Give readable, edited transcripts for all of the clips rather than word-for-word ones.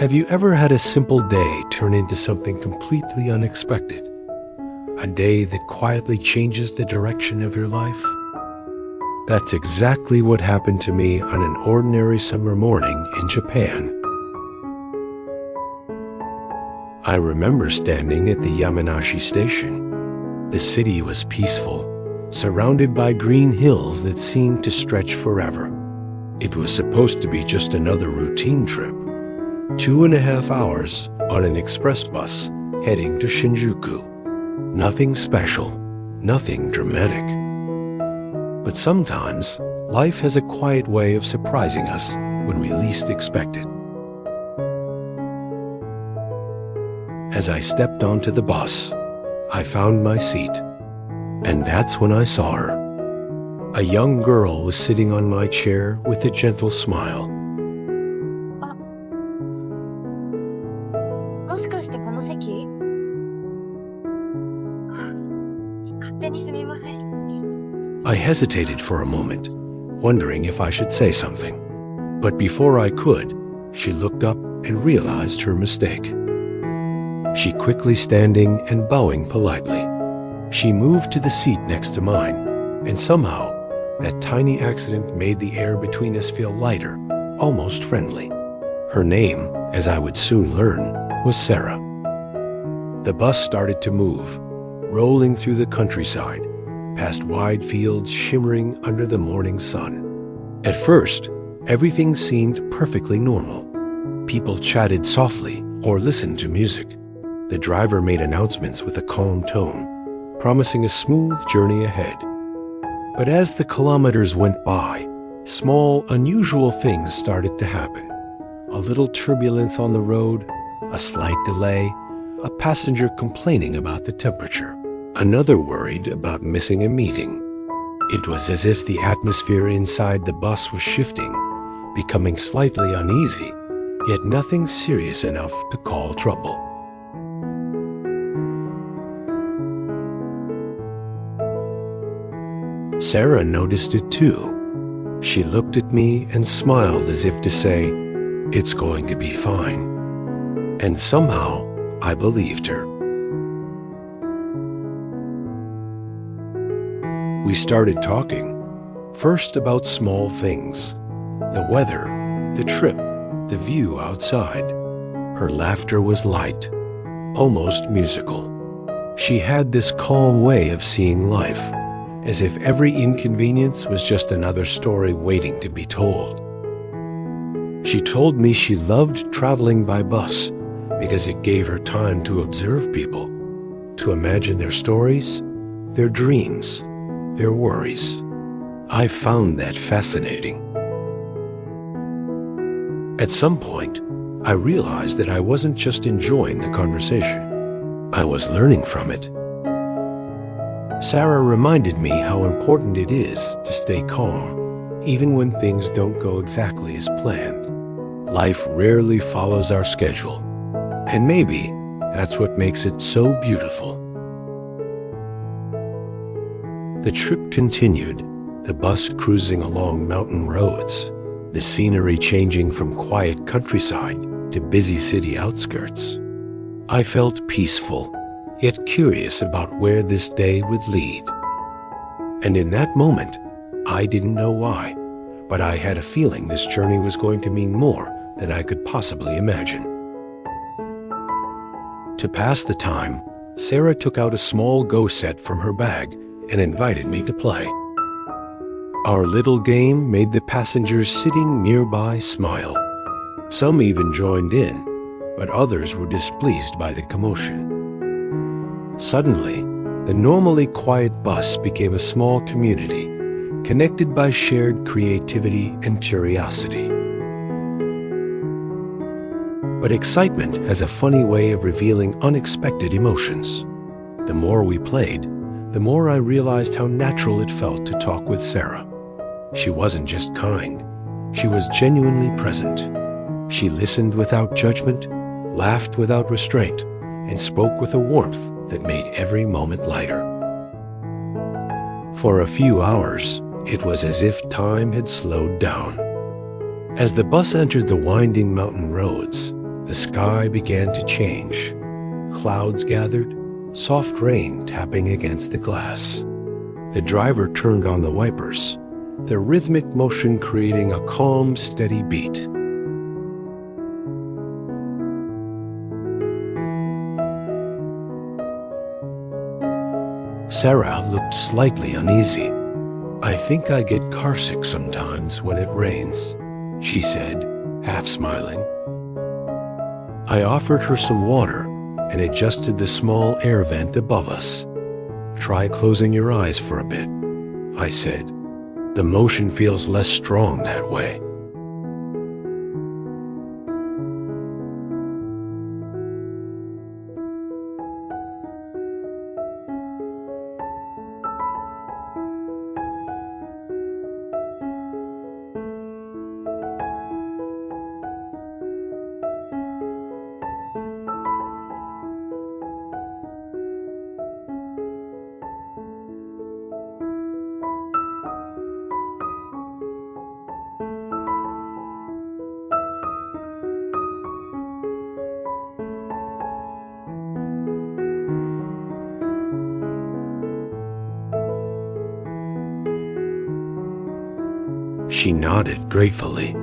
Have you ever had a simple day turn into something completely unexpected? A day that quietly changes the direction of your life? That's exactly what happened to me on an ordinary summer morning in Japan. I remember standing at the Yamanashi station. The city was peaceful, surrounded by green hills that seemed to stretch forever. It was supposed to be just another routine trip, 2.5 hours on an express bus heading to Shinjuku. Nothing special, nothing dramatic. But sometimes, life has a quiet way of surprising us when we least expect it. As I stepped onto the bus, I found my seat, and that's when I saw her. A young girl was sitting on my chair with a gentle smile. もしかしてこの席？勝手にすみません。 I hesitated for a moment, wondering if I should say something. But before I could, she looked up and realized her mistake. She quickly standing and bowing politely. She moved to the seat next to mine, and somehow, that tiny accident made the air between us feel lighter, almost friendly. Her name, as I would soon learn, was Sarah. The bus started to move, rolling through the countryside, past wide fields shimmering under the morning sun. At first, everything seemed perfectly normal. People chatted softly or listened to music. The driver made announcements with a calm tone, promising a smooth journey ahead. But as the kilometers went by, small, unusual things started to happen. A little turbulence on the road, a slight delay, a passenger complaining about the temperature, another worried about missing a meeting. It was as if the atmosphere inside the bus was shifting, becoming slightly uneasy, yet nothing serious enough to call trouble. Sarah noticed it too. She looked at me and smiled as if to say, "It's going to be fine." And somehow, I believed her. We started talking, first about small things, the weather, the trip, the view outside. Her laughter was light, almost musical. She had this calm way of seeing life, as if every inconvenience was just another story waiting to be told. She told me she loved traveling by bus because it gave her time to observe people, to imagine their stories, their dreams, their worries. I found that fascinating. At some point, I realized that I wasn't just enjoying the conversation. I was learning from it. Sarah reminded me how important it is to stay calm, even when things don't go exactly as planned. Life rarely follows our schedule, and maybe that's what makes it so beautiful. The trip continued, the bus cruising along mountain roads, the scenery changing from quiet countryside to busy city outskirts. I felt peaceful, yet curious about where this day would lead. And in that moment, I didn't know why, but I had a feeling this journey was going to mean more than I could possibly imagine. To pass the time, Sarah took out a small Go set from her bag and invited me to play. Our little game made the passengers sitting nearby smile. Some even joined in, but others were displeased by the commotion. Suddenly, the normally quiet bus became a small community, connected by shared creativity and curiosity. But excitement has a funny way of revealing unexpected emotions. The more we played, the more I realized how natural it felt to talk with Sarah. She wasn't just kind, she was genuinely present. She listened without judgment, laughed without restraint, and spoke with a warmth that made every moment lighter. For a few hours, it was as if time had slowed down. As the bus entered the winding mountain roads, The sky began to change. Clouds gathered, soft rain tapping against the glass. The driver turned on the wipers, their rhythmic motion creating a calm, steady beat. Sarah looked slightly uneasy. "I think I get carsick sometimes when it rains," she said, half smiling. I offered her some water and adjusted the small air vent above us. "Try closing your eyes for a bit," I said. "The motion feels less strong that way." She nodded gratefully.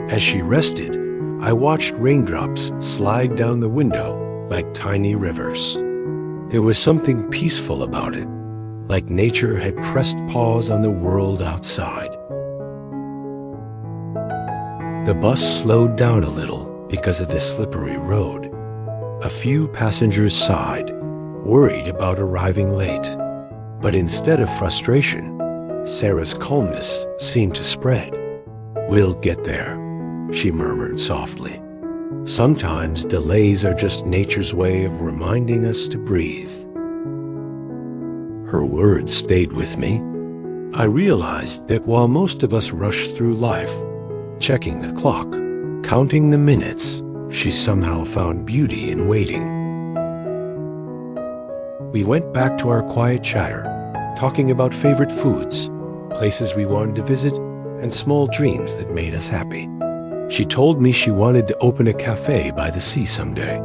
As she rested, I watched raindrops slide down the window like tiny rivers. There was something peaceful about it, like nature had pressed pause on the world outside. The bus slowed down a little because of the slippery road. A few passengers sighed, worried about arriving late. But instead of frustration, Sarah's calmness seemed to spread. "We'll get there," she murmured softly. "Sometimes delays are just nature's way of reminding us to breathe." Her words stayed with me. I realized that while most of us rush through life, checking the clock, counting the minutes, she somehow found beauty in waiting. We went back to our quiet chatter, talking about favorite foods, places we wanted to visit, and small dreams that made us happy. She told me she wanted to open a cafe by the sea someday,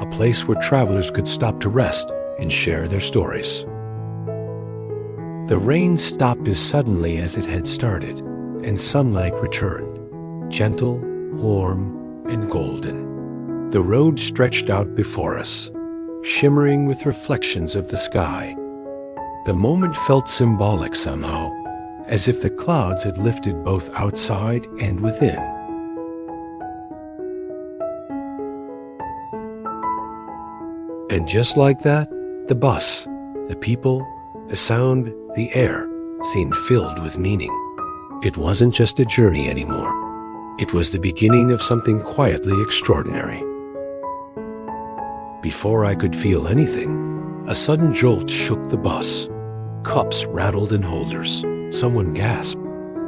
a place where travelers could stop to rest and share their stories. The rain stopped as suddenly as it had started, and sunlight returned, gentle, warm, and golden. The road stretched out before us, shimmering with reflections of the sky. The moment felt symbolic somehow, as if the clouds had lifted both outside and within. And just like that, the bus, the people, the sound, the air seemed filled with meaning. It wasn't just a journey anymore. It was the beginning of something quietly extraordinary. Before I could feel anything, a sudden jolt shook the bus. Cups rattled in holders. Someone gasped.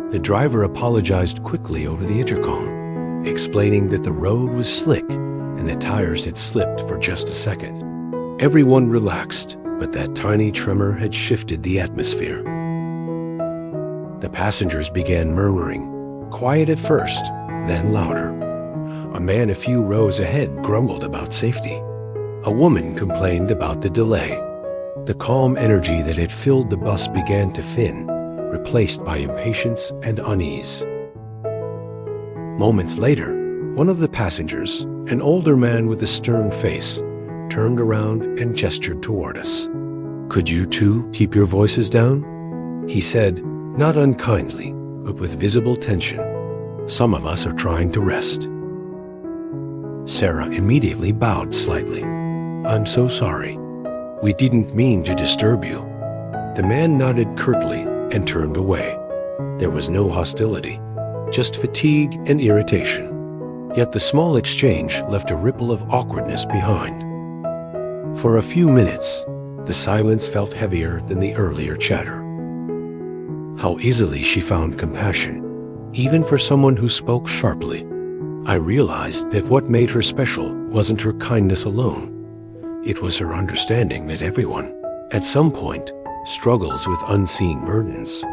The driver apologized quickly over the intercom, explaining that the road was slick and the tires had slipped for just a second. Everyone relaxed, but that tiny tremor had shifted the atmosphere. The passengers began murmuring, quiet at first, then louder. A man a few rows ahead grumbled about safety. A woman complained about the delay. The calm energy that had filled the bus began to thin, replaced by impatience and unease. Moments later, one of the passengers, an older man with a stern face, turned around and gestured toward us. "Could you two keep your voices down?" he said, not unkindly, but with visible tension. "Some of us are trying to rest." Sarah immediately bowed slightly. "I'm so sorry. We didn't mean to disturb you." The man nodded curtly and turned away. There was no hostility, just fatigue and irritation. Yet the small exchange left a ripple of awkwardness behind. For a few minutes, the silence felt heavier than the earlier chatter. How easily she found compassion, even for someone who spoke sharply. I realized that what made her special wasn't her kindness alone. It was her understanding that everyone, at some point, struggles with unseen burdens.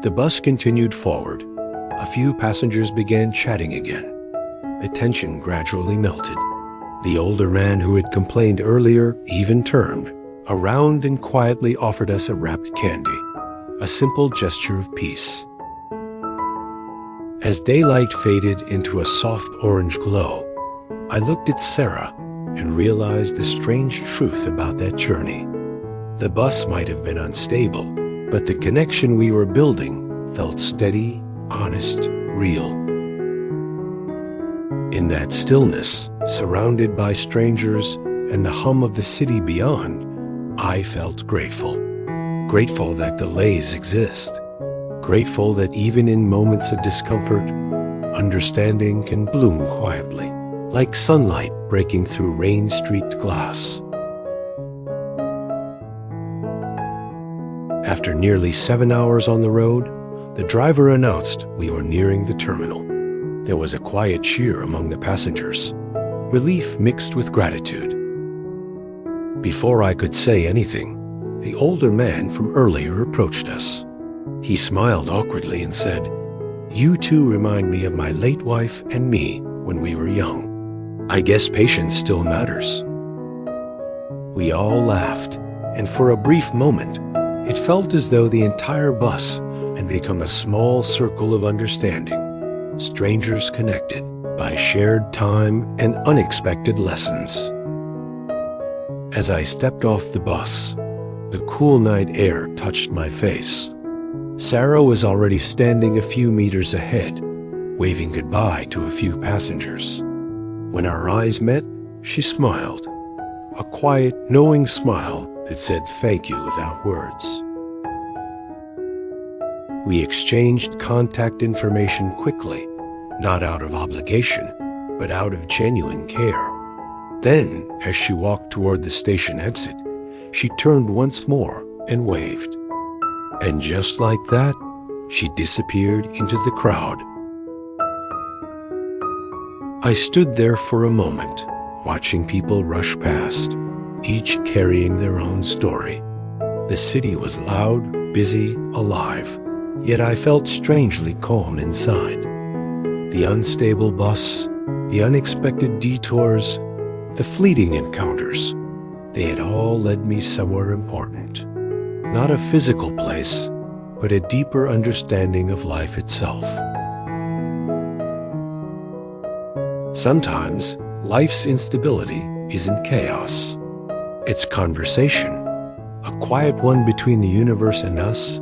The bus continued forward. A few passengers began chatting again. the tension gradually melted. The older man who had complained earlier even turned around and quietly offered us a wrapped candy, a simple gesture of peace. As daylight faded into a soft orange glow, I looked at Sarah and realized the strange truth about that journey. The bus might have been unstable, but the connection we were building felt steady, honest, real. In that stillness, surrounded by strangers and the hum of the city beyond, I felt grateful. Grateful that delays exist. Grateful that even in moments of discomfort, understanding can bloom quietly, like sunlight breaking through rain-streaked glass. After nearly 7 hours on the road, the driver announced we were nearing the terminal. There was a quiet cheer among the passengers, relief mixed with gratitude. Before I could say anything, the older man from earlier approached us. He smiled awkwardly and said, "You two remind me of my late wife and me when we were young. I guess patience still matters." We all laughed, and for a brief moment, it felt as though the entire bus had become a small circle of understanding, strangers connected by shared time and unexpected lessons. As I stepped off the bus, the cool night air touched my face. Sarah was already standing a few meters ahead, waving goodbye to a few passengers. When our eyes met, she smiled, a quiet, knowing smile that said thank you without words. We exchanged contact information quickly, not out of obligation, but out of genuine care. Then, as she walked toward the station exit, she turned once more and waved. And just like that, she disappeared into the crowd. I stood there for a moment, watching people rush past, each carrying their own story. The city was loud, busy, alive, yet I felt strangely calm inside. The unstable bus, the unexpected detours, the fleeting encounters, they had all led me somewhere important. Not a physical place, but a deeper understanding of life itself. Sometimes, life's instability isn't chaos. It's conversation, a quiet one between the universe and us,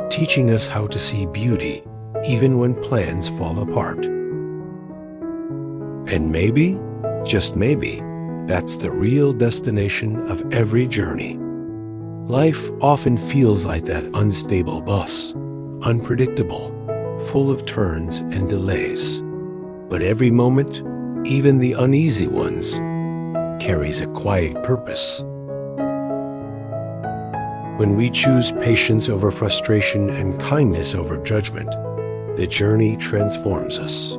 teaching us how to see beauty even when plans fall apart. And maybe, just maybe, that's the real destination of every journey. Life often feels like that unstable bus, unpredictable, full of turns and delays. But every moment, even the uneasy ones, carries a quiet purpose. When we choose patience over frustration and kindness over judgment, the journey transforms us.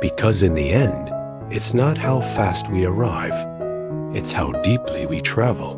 Because in the end, it's not how fast we arrive, it's how deeply we travel.